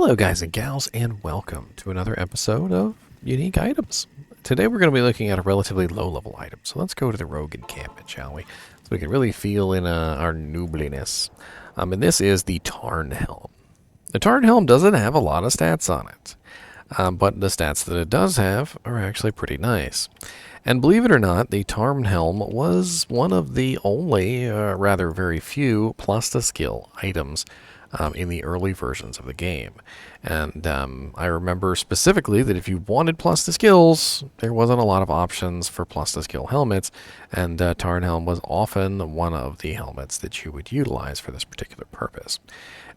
Hello guys and gals, and welcome to another episode of Unique Items. Today we're going to be looking at a relatively low level item, so let's go to the rogue encampment, shall we? So we can really feel in our noobliness. And this is the Tarnhelm. The Tarnhelm doesn't have a lot of stats on it, but the stats that it does have are actually pretty nice. And believe it or not, the Tarnhelm was one of the only, rather very few, plus the skill items in the early versions of the game. And I remember specifically that if you wanted plus the skills, there wasn't a lot of options for plus the skill helmets, and Tarnhelm was often one of the helmets that you would utilize for this particular purpose.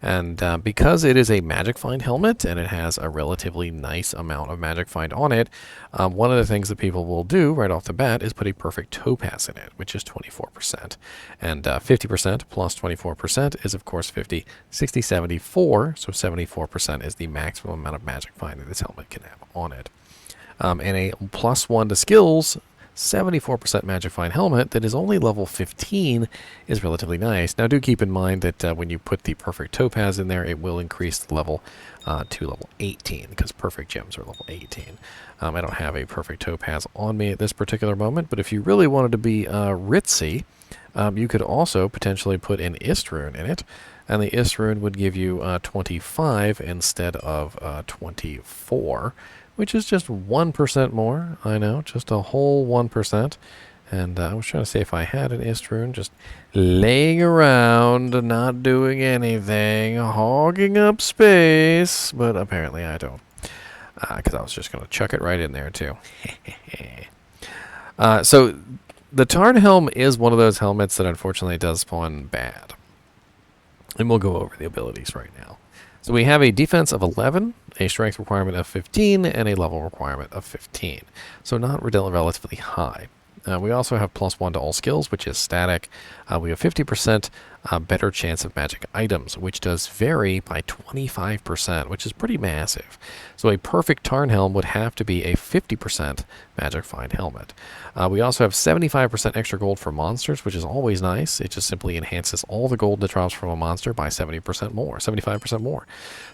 And because it is a magic find helmet and it has a relatively nice amount of magic find on it, one of the things that people will do right off the bat is put a perfect topaz in it, which is 24%. And 50% plus 24% is, of course, 50, 60, 74. So 74% is the maximum amount of magic find that this helmet can have on it. And a plus 1 to skills, 74% magic find helmet that is only level 15 is relatively nice. Now do keep in mind that when you put the perfect topaz in there, it will increase the level to level 18 because perfect gems are level 18. I don't have a perfect topaz on me at this particular moment, but if you really wanted to be ritzy, you could also potentially put an Istrune in it, and the Istrune would give you 25 instead of 24. Which is just 1% more. I know, just a whole 1%. And I was trying to see if I had an Istrune just laying around, not doing anything, hogging up space. But apparently I don't. Because I was just going to chuck it right in there, too. So the Tarnhelm is one of those helmets that unfortunately does spawn bad. And we'll go over the abilities right now. So we have a defense of 11, a strength requirement of 15, and a level requirement of 15. So not relatively high. We also have plus 1 to all skills, which is static. We have 50% better chance of magic items, which does vary by 25%, which is pretty massive. So a perfect Tarnhelm would have to be a 50% magic find helmet. We also have 75% extra gold for monsters, which is always nice. It just simply enhances all the gold that drops from a monster by 70% more, 75% more.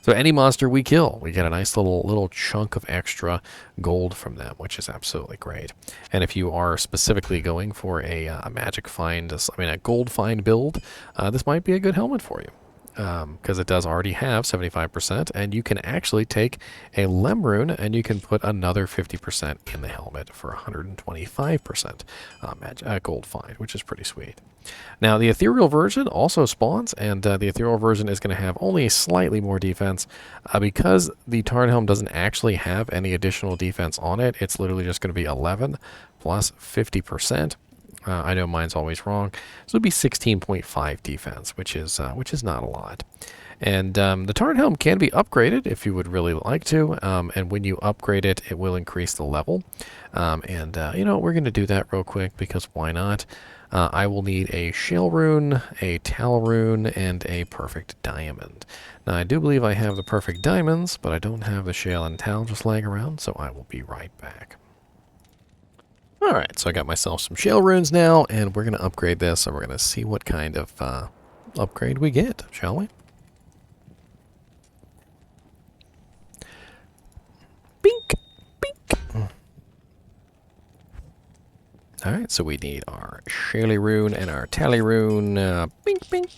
So any monster we kill, we get a nice little chunk of extra gold from them, which is absolutely great. And if you are specifically going for a magic find, a gold find build, this might be a good helmet for you. Because it does already have 75%, and you can actually take a Lemrune and you can put another 50% in the helmet for 125% gold find, which is pretty sweet. Now, the ethereal version also spawns, and the ethereal version is going to have only slightly more defense. Because the Tarnhelm doesn't actually have any additional defense on it, it's literally just going to be 11 plus 50%. I know mine's always wrong. So it'd be 16.5 defense, which is not a lot. And the Tarnhelm can be upgraded if you would really like to. And when you upgrade it, it will increase the level. You know, we're going to do that real quick because why not? I will need a Shale Rune, a Tal Rune, and a Perfect Diamond. Now, I do believe I have the Perfect Diamonds, but I don't have the Shale and Tal just laying around, so I will be right back. Alright, so I got myself some Shale Runes now, and we're going to upgrade this, and we're going to see what kind of upgrade we get, shall we? Bink! Bink! Alright, so we need our Shale Rune and our Tally Rune. Bink, bink!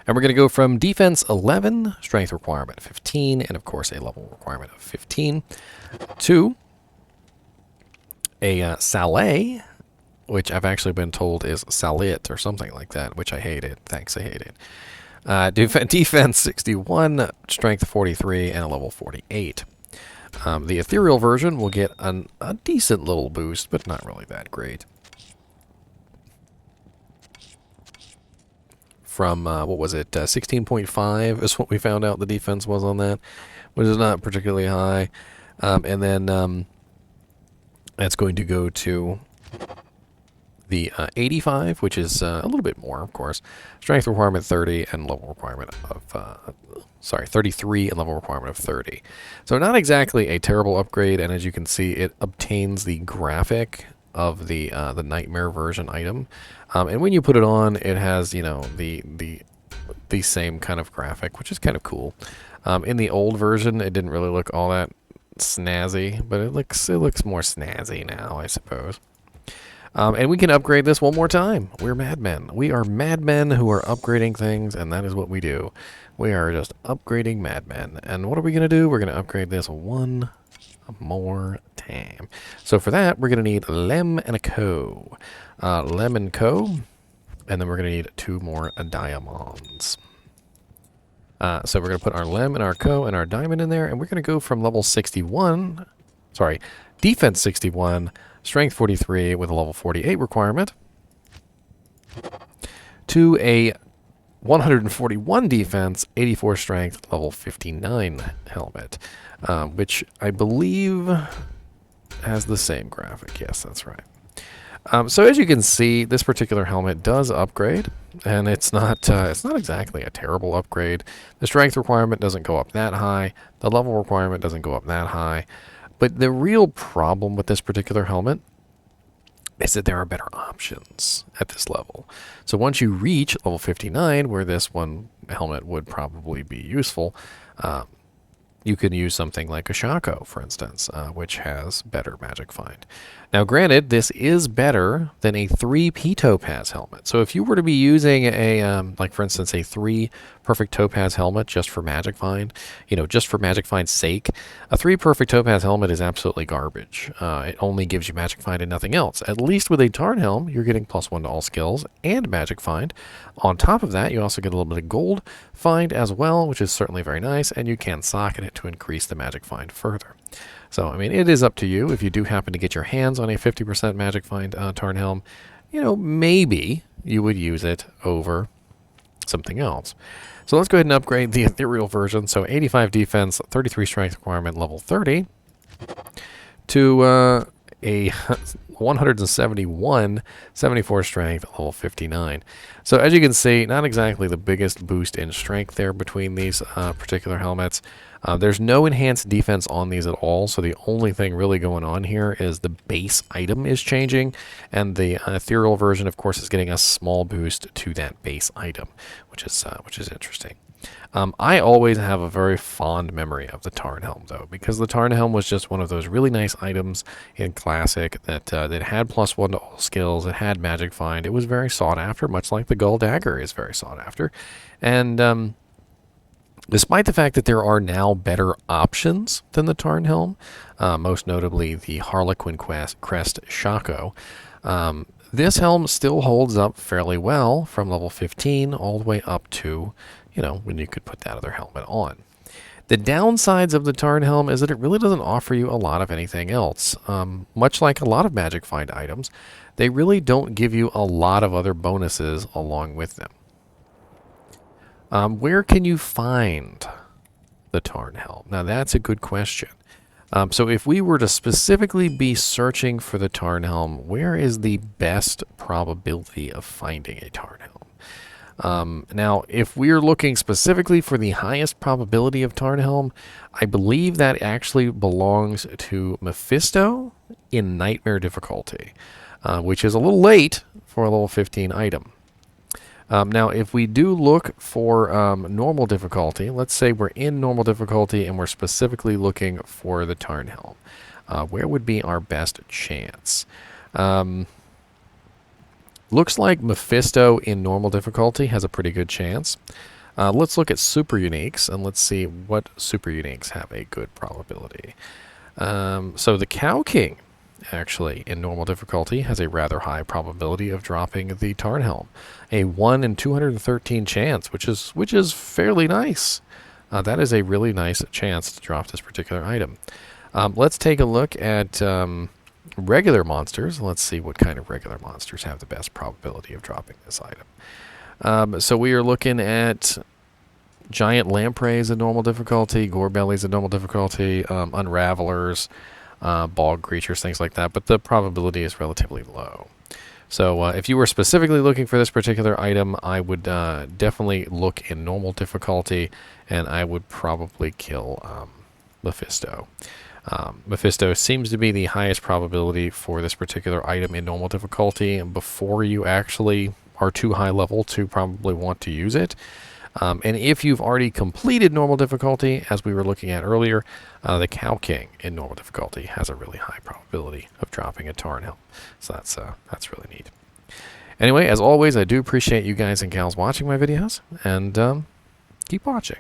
And we're going to go from defense 11, strength requirement 15, and of course a level requirement of 15, to a Saleh, which I've actually been told is Salit or something like that, which I hated. Thanks, I hate it. Defense 61, strength 43, and a level 48. The ethereal version will get a decent little boost, but not really that great. From, what was it, 16.5 is what we found out the defense was on that, which is not particularly high. And then that's going to go to the 85, which is a little bit more, of course. Strength requirement 30 and level requirement of, 33 and level requirement of 30. So not exactly a terrible upgrade, and as you can see, it obtains the graphic of the Nightmare version item. And when you put it on, it has, you know, the the same kind of graphic, which is kind of cool. In the old version, it didn't really look all that snazzy, but it looks more snazzy now, I suppose. And we can upgrade this one more time. We're madmen. We are madmen who are upgrading things, and that is what we do. We are just upgrading madmen. And what are we going to do? We're going to upgrade this one more time. So for that, we're going to need Lem and a Co. Lem and Co. And then we're going to need 2 more diamonds. So we're going to put our Lem and our Co and our diamond in there, and we're going to go from level 61, sorry, defense 61, strength 43 with a level 48 requirement, to a 141 defense, 84 strength, level 59 helmet, which I believe has the same graphic. Yes, that's right. So as you can see, this particular helmet does upgrade, and it's not exactly a terrible upgrade. The strength requirement doesn't go up that high. The level requirement doesn't go up that high. But the real problem with this particular helmet is that there are better options at this level. So once you reach level 59, where this one helmet would probably be useful, you can use something like a Shaco, for instance, which has better magic find. Now, granted, this is better than a 3P Topaz helmet. So if you were to be using a, like for instance, a 3 Perfect Topaz helmet just for magic find, just for magic find's sake, a 3 Perfect Topaz helmet is absolutely garbage. It only gives you magic find and nothing else. At least with a Tarnhelm, you're getting +1 to all skills and magic find. On top of that, you also get a little bit of gold find as well, which is certainly very nice, and you can socket it to increase the magic find further. So, I mean, it is up to you. If you do happen to get your hands on a 50% magic find Tarnhelm, maybe you would use it over something else. So let's go ahead and upgrade the ethereal version. So 85 defense, 33 strength requirement, level 30, to a 171, 74 strength, level 59. So as you can see, not exactly the biggest boost in strength there between these particular helmets. There's no enhanced defense on these at all, so the only thing really going on here is the base item is changing, and the ethereal version, of course, is getting a small boost to that base item, which is interesting. I always have a very fond memory of the Tarnhelm, though, because the Tarnhelm was just one of those really nice items in Classic that had +1 to all skills, it had magic find, it was very sought after, much like the Gull Dagger is very sought after, and despite the fact that there are now better options than the Tarnhelm, most notably the Harlequin Crest Shaco, this helm still holds up fairly well from level 15 all the way up to, when you could put that other helmet on. The downsides of the Tarnhelm is that it really doesn't offer you a lot of anything else. Much like a lot of magic find items, they really don't give you a lot of other bonuses along with them. Where can you find the Tarnhelm? Now, that's a good question. So if we were to specifically be searching for the Tarnhelm, where is the best probability of finding a Tarnhelm? Now, if we're looking specifically for the highest probability of Tarnhelm, I believe that actually belongs to Mephisto in Nightmare difficulty, which is a little late for a level 15 item. Now, if we do look for normal difficulty, let's say we're in normal difficulty and we're specifically looking for the Tarnhelm, where would be our best chance? Looks like Mephisto in normal difficulty has a pretty good chance. Let's look at super uniques and let's see what super uniques have a good probability. So the Cow King, actually, in normal difficulty, has a rather high probability of dropping the Tarnhelm. A 1 in 213 chance, which is fairly nice. That is a really nice chance to drop this particular item. Let's take a look at regular monsters. Let's see what kind of regular monsters have the best probability of dropping this item. So we are looking at giant lampreys in normal difficulty, gorebellies in normal difficulty, unravelers, bog creatures, things like that, but the probability is relatively low. So if you were specifically looking for this particular item, I would definitely look in normal difficulty, and I would probably kill Mephisto. Mephisto seems to be the highest probability for this particular item in normal difficulty before you actually are too high level to probably want to use it. And if you've already completed normal difficulty, as we were looking at earlier, the Cow King in normal difficulty has a really high probability of dropping a Tarnhelm. So that's really neat. Anyway, as always, I do appreciate you guys and gals watching my videos, and keep watching.